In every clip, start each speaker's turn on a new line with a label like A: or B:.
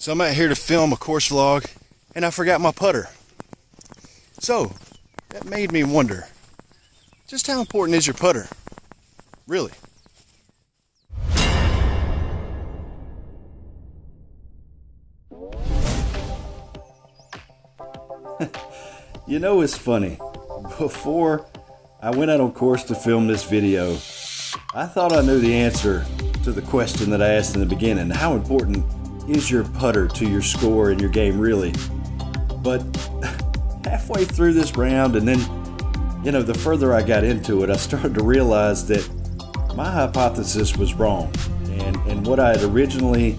A: So I'm out here to film a course vlog and I forgot my putter. So that made me wonder, just how important is your putter? Really?
B: You know, it's funny. Before I went out on course to film this video, I thought I knew the answer to the question that I asked in the beginning. How important is your putter to your score and your game, really? But halfway through this round, and then, the further I got into it, I started to realize that my hypothesis was wrong. And what I had originally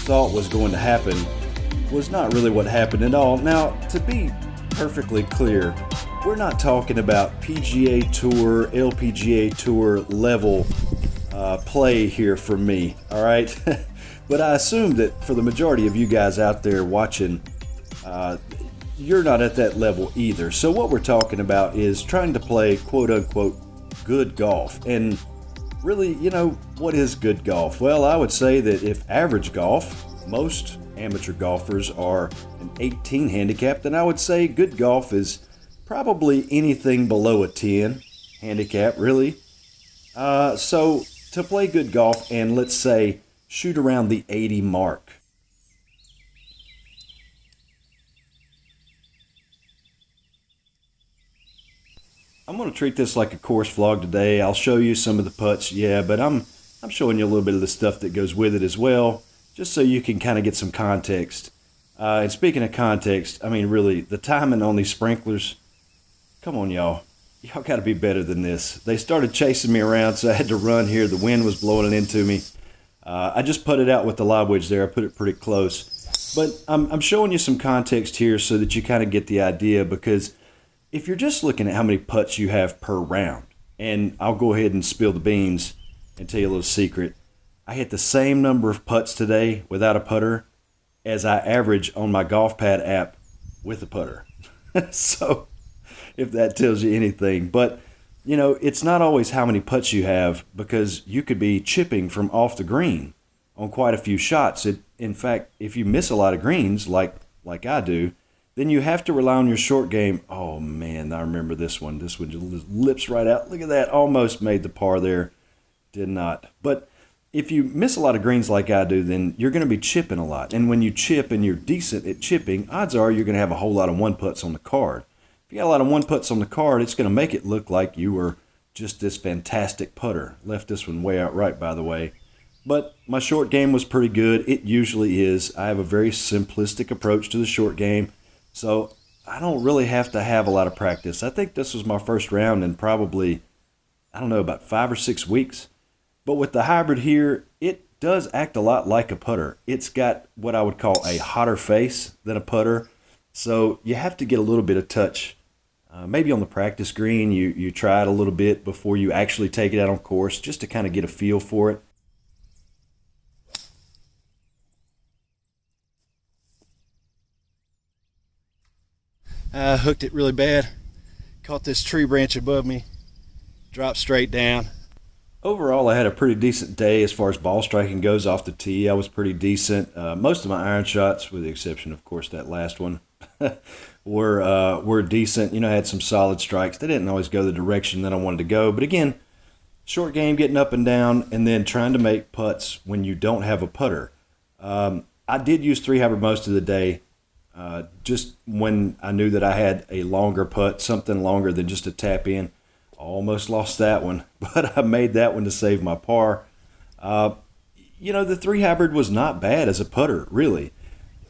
B: thought was going to happen was not really what happened at all. Now, to be perfectly clear, we're not talking about PGA Tour, LPGA Tour level play here for me, all right? But I assume that for the majority of you guys out there watching, you're not at that level either. So what we're talking about is trying to play quote-unquote good golf. And really, what is good golf? Well, I would say that if average golf, most amateur golfers are an 18 handicap, then I would say good golf is probably anything below a 10 handicap, really. So to play good golf and let's say shoot around the 80 mark. I'm going to treat this like a course vlog today. I'll show you some of the putts, but I'm showing you a little bit of the stuff that goes with it as well, just so you can kind of get some context. And speaking of context, I mean, really, the timing on these sprinklers, come on, y'all. Y'all got to be better than this. They started chasing me around, so I had to run here. The wind was blowing it into me. I just put it out with the lob wedge there. I put it pretty close. But I'm showing you some context here so that you kind of get the idea, because if you're just looking at how many putts you have per round, and I'll go ahead and spill the beans and tell you a little secret. I hit the same number of putts today without a putter as I average on my golf pad app with a putter. So if that tells you anything. But, it's not always how many putts you have, because you could be chipping from off the green on quite a few shots. In fact, if you miss a lot of greens, like I do, then you have to rely on your short game. Oh, man, I remember this one. This one just lips right out. Look at that. Almost made the par there. Did not. But if you miss a lot of greens like I do, then you're going to be chipping a lot. And when you chip and you're decent at chipping, odds are you're going to have a whole lot of one-putts on the card. If you got a lot of one-putts on the card, it's going to make it look like you were just this fantastic putter. Left this one way out right, by the way. But my short game was pretty good. It usually is. I have a very simplistic approach to the short game, so I don't really have to have a lot of practice. I think this was my first round in probably, about 5 or 6 weeks. But with the hybrid here, it does act a lot like a putter. It's got what I would call a hotter face than a putter, so you have to get a little bit of touch. Maybe on the practice green, you try it a little bit before you actually take it out on course, just to kind of get a feel for it.
A: I hooked it really bad. Caught this tree branch above me. Dropped straight down.
B: Overall, I had a pretty decent day as far as ball striking goes off the tee. I was pretty decent. Most of my iron shots, with the exception, of course, that last one, were decent. I had some solid strikes. They didn't always go the direction that I wanted to go. But again, short game, getting up and down, and then trying to make putts when you don't have a putter. I did use 3-hybrid most of the day, just when I knew that I had a longer putt, something longer than just a tap in. Almost lost that one, but I made that one to save my par. The 3-hybrid was not bad as a putter, really.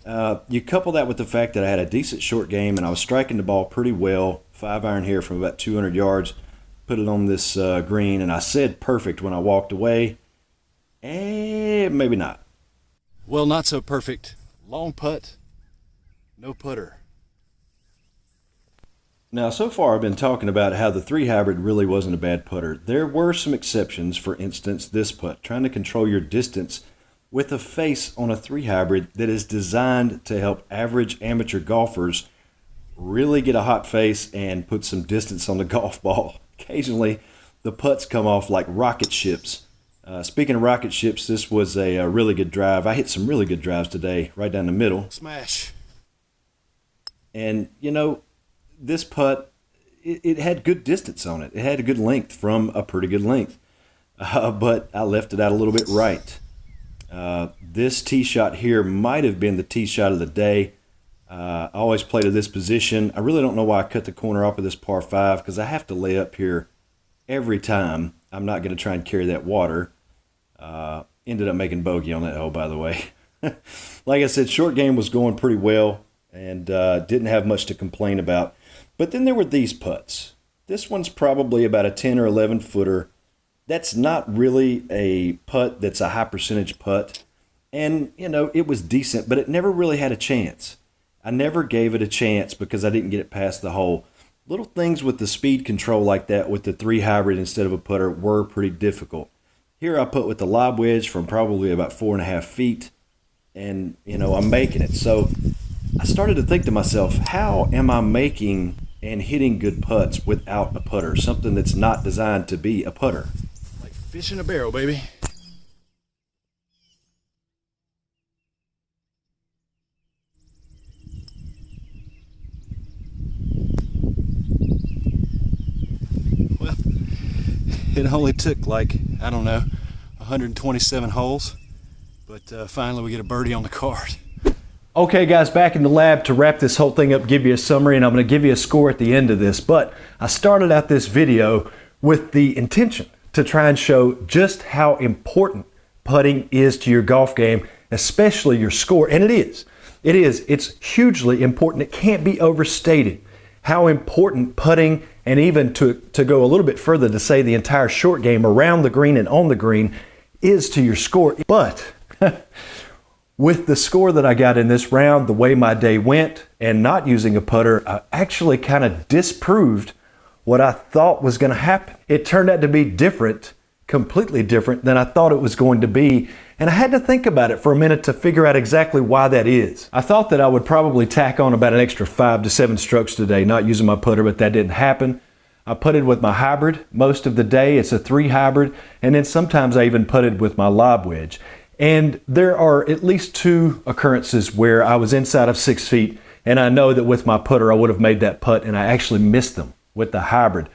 B: You couple that with the fact that I had a decent short game and I was striking the ball pretty well, 5-iron here from about 200 yards, put it on this green, and I said perfect when I walked away. Maybe not.
A: Well, not so perfect. Long putt, no putter.
B: Now, so far I've been talking about how the 3-hybrid really wasn't a bad putter. There were some exceptions. For instance, this putt, trying to control your distance with a face on a 3-hybrid that is designed to help average amateur golfers really get a hot face and put some distance on the golf ball. Occasionally, the putts come off like rocket ships Speaking of rocket ships, this was a really good drive. I hit some really good drives today, right down the middle.
A: Smash.
B: And, you know, this putt, it had good distance on it. It had a good length from a pretty good length. But I left it out a little bit right. This tee shot here might have been the tee shot of the day. I always play to this position. I really don't know why I cut the corner off of this par 5 because I have to lay up here every time. I'm not going to try and carry that water. Ended up making bogey on that hole, by the way. Like I said, short game was going pretty well and didn't have much to complain about. But then there were these putts. This one's probably about a 10 or 11 footer. That's not really a putt that's a high percentage putt. And, you know, it was decent, but it never really had a chance. I never gave it a chance because I didn't get it past the hole. Little things with the speed control like that with the 3 hybrid instead of a putter were pretty difficult. Here I put with the lob wedge from probably about 4.5 feet, and, you know, I'm making it. So I started to think to myself, how am I making and hitting good putts without a putter, something that's not designed to be a putter?
A: Like fish in a barrel, baby. Well, it only took like, I don't know, 127 holes, but finally we get a birdie on the card.
C: Okay guys, back in the lab to wrap this whole thing up, give you a summary, and I'm going to give you a score at the end of this. But I started out this video with the intention to try and show just how important putting is to your golf game, especially your score. And it is. It's hugely important. It can't be overstated how important putting, and even to go a little bit further to say the entire short game around the green and on the green, is to your score. But with the score that I got in this round, the way my day went, and not using a putter, I actually kind of disproved what I thought was going to happen. It turned out to be different, completely different than I thought it was going to be. And I had to think about it for a minute to figure out exactly why that is. I thought that I would probably tack on about an extra 5 to 7 strokes today, not using my putter, but that didn't happen. I putted with my hybrid most of the day. It's a 3 hybrid. And then sometimes I even putted with my lob wedge. And there are at least 2 occurrences where I was inside of 6 feet, and I know that with my putter I would have made that putt, and I actually missed them with the hybrid.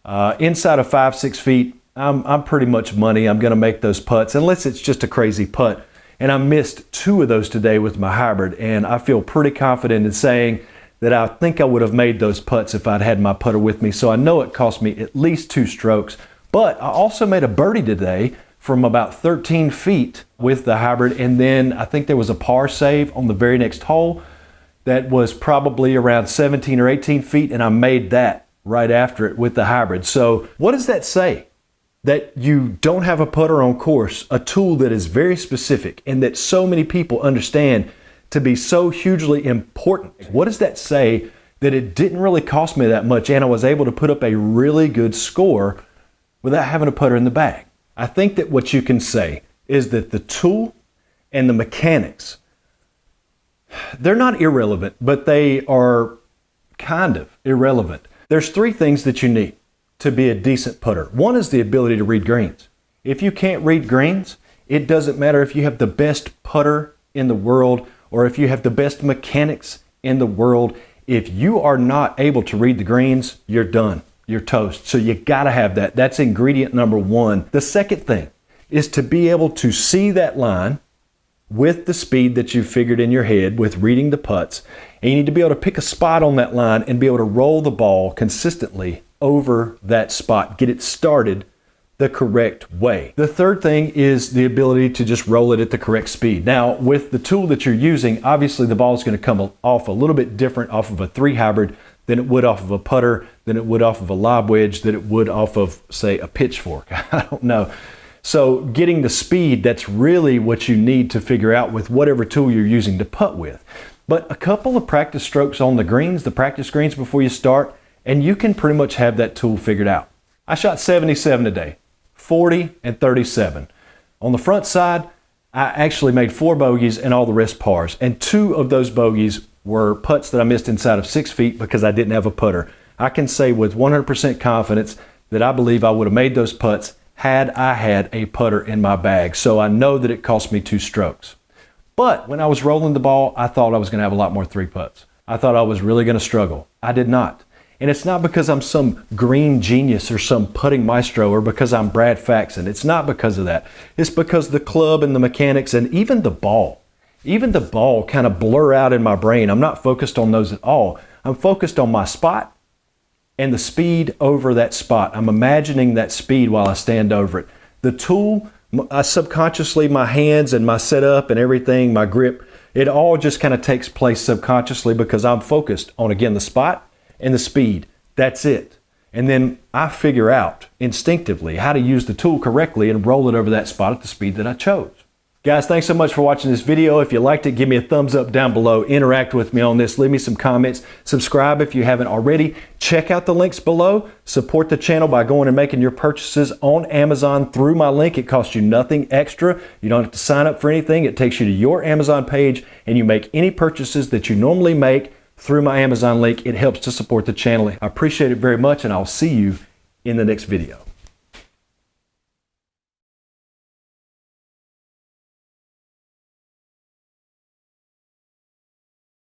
C: Inside of 5-6 feet, I'm pretty much money. I'm going to make those putts unless it's just a crazy putt. And I missed 2 of those today with my hybrid, and I feel pretty confident in saying that I think I would have made those putts if I'd had my putter with me. So I know it cost me at least 2 strokes. But I also made a birdie today from about 13 feet with the hybrid, and then I think there was a par save on the very next hole that was probably around 17 or 18 feet, and I made that right after it with the hybrid. So what does that say? That you don't have a putter on course, a tool that is very specific and that so many people understand to be so hugely important. What does that say? That it didn't really cost me that much, and I was able to put up a really good score without having a putter in the bag. I think that what you can say is that the tool and the mechanics, they're not irrelevant, but they are kind of irrelevant. There's 3 things that you need to be a decent putter. One is the ability to read greens. If you can't read greens, it doesn't matter if you have the best putter in the world or if you have the best mechanics in the world. If you are not able to read the greens, you're done. You're toast. So you got to have that. That's ingredient number 1. The second thing is to be able to see that line with the speed that you've figured in your head with reading the putts. And you need to be able to pick a spot on that line and be able to roll the ball consistently over that spot. Get it started the correct way. The third thing is the ability to just roll it at the correct speed. Now, with the tool that you're using, obviously the ball is going to come off a little bit different off of a 3 hybrid than it would off of a putter, than it would off of a lob wedge, than it would off of, say, a pitchfork. I don't know. So getting the speed, that's really what you need to figure out with whatever tool you're using to putt with. But a couple of practice strokes on the greens, the practice greens before you start, and you can pretty much have that tool figured out. I shot 77 today, 40 and 37. On the front side, I actually made 4 bogeys and all the rest pars. And 2 of those bogeys were putts that I missed inside of 6 feet because I didn't have a putter. I can say with 100% confidence that I believe I would have made those putts had I had a putter in my bag. So I know that it cost me 2 strokes. But when I was rolling the ball, I thought I was going to have a lot more 3-putts. I thought I was really going to struggle. I did not. And it's not because I'm some green genius or some putting maestro or because I'm Brad Faxon. It's not because of that. It's because the club and the mechanics and even the ball kind of blur out in my brain. I'm not focused on those at all. I'm focused on my spot and the speed over that spot. I'm imagining that speed while I stand over it. The tool, subconsciously, my hands and my setup and everything, my grip, it all just kind of takes place subconsciously because I'm focused on, again, the spot and the speed. That's it. And then I figure out instinctively how to use the tool correctly and roll it over that spot at the speed that I chose. Guys, thanks so much for watching this video. If you liked it, give me a thumbs up down below. Interact with me on this. Leave me some comments. Subscribe if you haven't already. Check out the links below. Support the channel by going and making your purchases on Amazon through my link. It costs you nothing extra. You don't have to sign up for anything. It takes you to your Amazon page and you make any purchases that you normally make through my Amazon link. It helps to support the channel. I appreciate it very much and I'll see you in the next video.